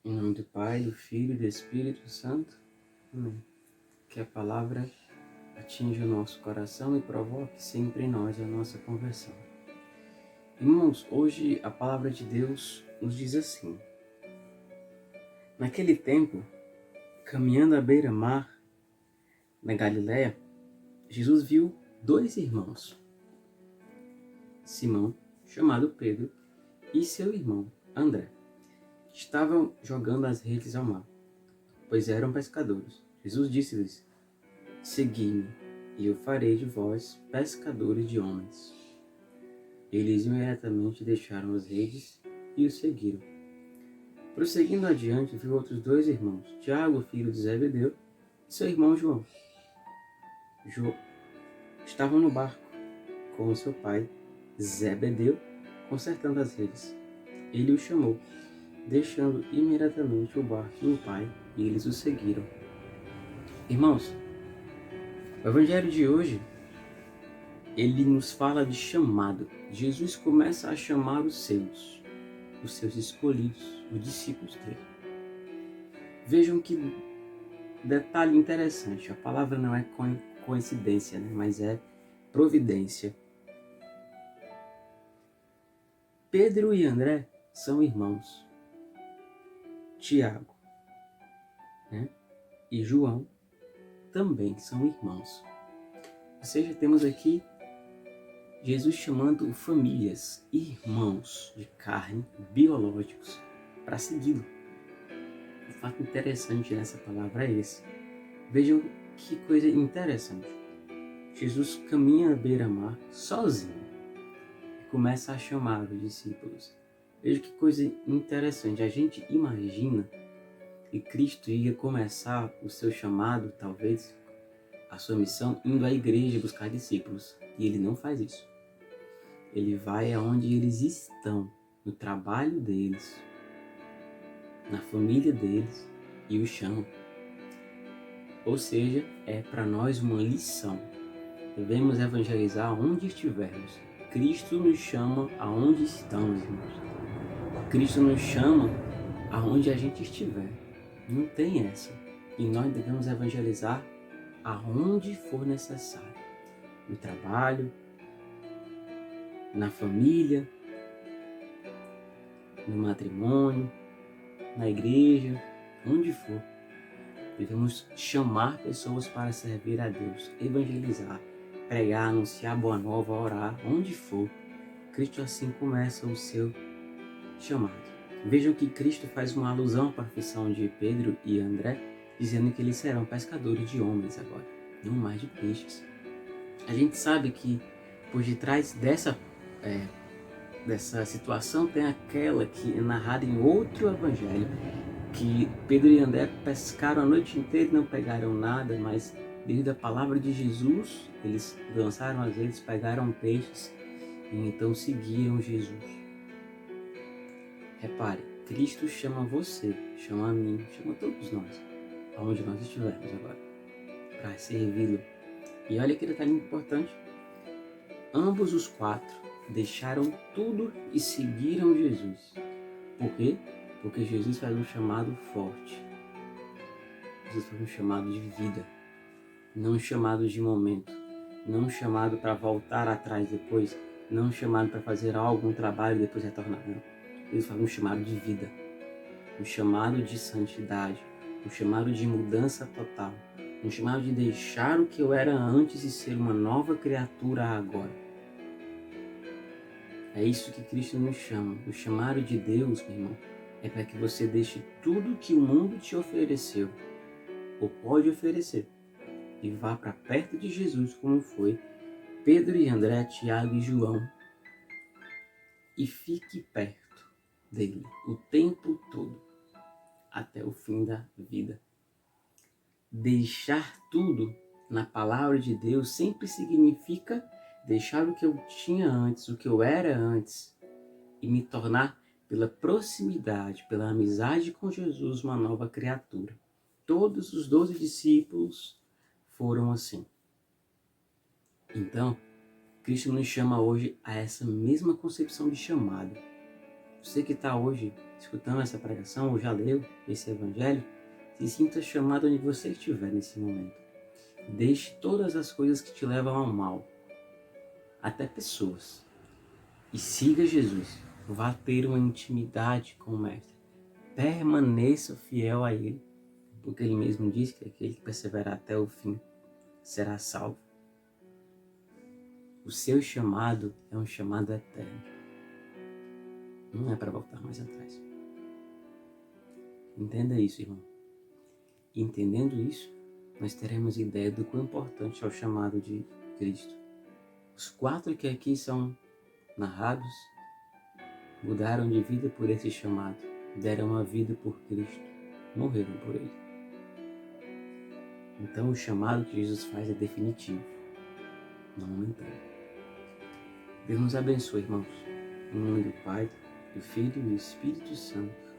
Em nome do Pai, do Filho e do Espírito Santo. Amém. Que a palavra atinja o nosso coração e provoque sempre em nós a nossa conversão. Irmãos, hoje a palavra de Deus nos diz assim: naquele tempo, caminhando à beira-mar, na Galiléia, Jesus viu dois irmãos, Simão, chamado Pedro, e seu irmão, André. Estavam jogando as redes ao mar, pois eram pescadores. Jesus disse-lhes: segui-me, e eu farei de vós pescadores de homens. Eles imediatamente deixaram as redes e o seguiram. Prosseguindo adiante, viu outros dois irmãos, Tiago, filho de Zebedeu, e seu irmão João. Estavam no barco com seu pai, Zebedeu, consertando as redes. Ele o chamou, deixando imediatamente o barco e o pai, e eles o seguiram. Irmãos, o evangelho de hoje, ele nos fala de chamado. Jesus começa a chamar os seus escolhidos, os discípulos dele. Vejam que detalhe interessante, a palavra não é coincidência, né? Mas é providência. Pedro e André são irmãos. Tiago, né? E João também são irmãos. Ou seja, temos aqui Jesus chamando famílias, irmãos de carne, biológicos, para segui-lo. O fato interessante nessa palavra é esse. Vejam que coisa interessante. Jesus caminha à beira-mar sozinho e começa a chamar os discípulos. Veja que coisa interessante. A gente imagina que Cristo ia começar o seu chamado, talvez, a sua missão, indo à igreja buscar discípulos. E ele não faz isso. Ele vai aonde eles estão, no trabalho deles, na família deles, e os chama. Ou seja, é para nós uma lição. Devemos evangelizar onde estivermos. Cristo nos chama aonde estamos, irmãos. Cristo nos chama aonde a gente estiver. Não tem essa. E nós devemos evangelizar aonde for necessário. No trabalho, na família, no matrimônio, na igreja, onde for. Devemos chamar pessoas para servir a Deus, evangelizar, pregar, anunciar boa nova, orar, onde for. Cristo assim começa o seu chamado. Vejam que Cristo faz uma alusão à profissão de Pedro e André, dizendo que eles serão pescadores de homens agora, não mais de peixes. A gente sabe que por detrás dessa situação tem aquela que é narrada em outro evangelho, que Pedro e André pescaram a noite inteira e não pegaram nada, mas devido à palavra de Jesus, eles lançaram as redes, pegaram peixes e então seguiram Jesus. Repare, Cristo chama você, chama a mim, chama todos nós, aonde nós estivermos agora, para servi-lo. E olha que detalhe importante, ambos os quatro deixaram tudo e seguiram Jesus. Por quê? Porque Jesus faz um chamado forte. Jesus faz um chamado de vida, não um chamado de momento, não um chamado para voltar atrás depois, não um chamado para fazer algum trabalho e depois retornar, não. Jesus faz um chamado de vida, um chamado de santidade, um chamado de mudança total, um chamado de deixar o que eu era antes e ser uma nova criatura agora. É isso que Cristo nos chama. O chamado de Deus, meu irmão, é para que você deixe tudo que o mundo te ofereceu, ou pode oferecer, e vá para perto de Jesus, como foi Pedro e André, Tiago e João, e fique perto dele o tempo todo, até o fim da vida. Deixar tudo na palavra de Deus sempre significa deixar o que eu tinha antes, o que eu era antes, e me tornar, pela proximidade, pela amizade com Jesus, uma nova criatura. Todos os 12 discípulos foram assim. Então, Cristo nos chama hoje a essa mesma concepção de chamado. Você que está hoje escutando essa pregação ou já leu esse evangelho, se sinta chamado onde você estiver nesse momento. Deixe todas as coisas que te levam ao mal, até pessoas, e siga Jesus. Vá ter uma intimidade com o Mestre. Permaneça fiel a Ele, porque Ele mesmo diz que aquele que perseverar até o fim será salvo. O seu chamado é um chamado eterno. Não é para voltar mais atrás. Entenda isso, irmão. Entendendo isso, nós teremos ideia do quão importante é o chamado de Cristo. Os 4 que aqui são narrados mudaram de vida por esse chamado, deram a vida por Cristo, morreram por Ele. Então o chamado que Jesus faz é definitivo, não momentâneo. Deus nos abençoe, irmãos. Em nome do Pai, do Filho e do Espírito Santo.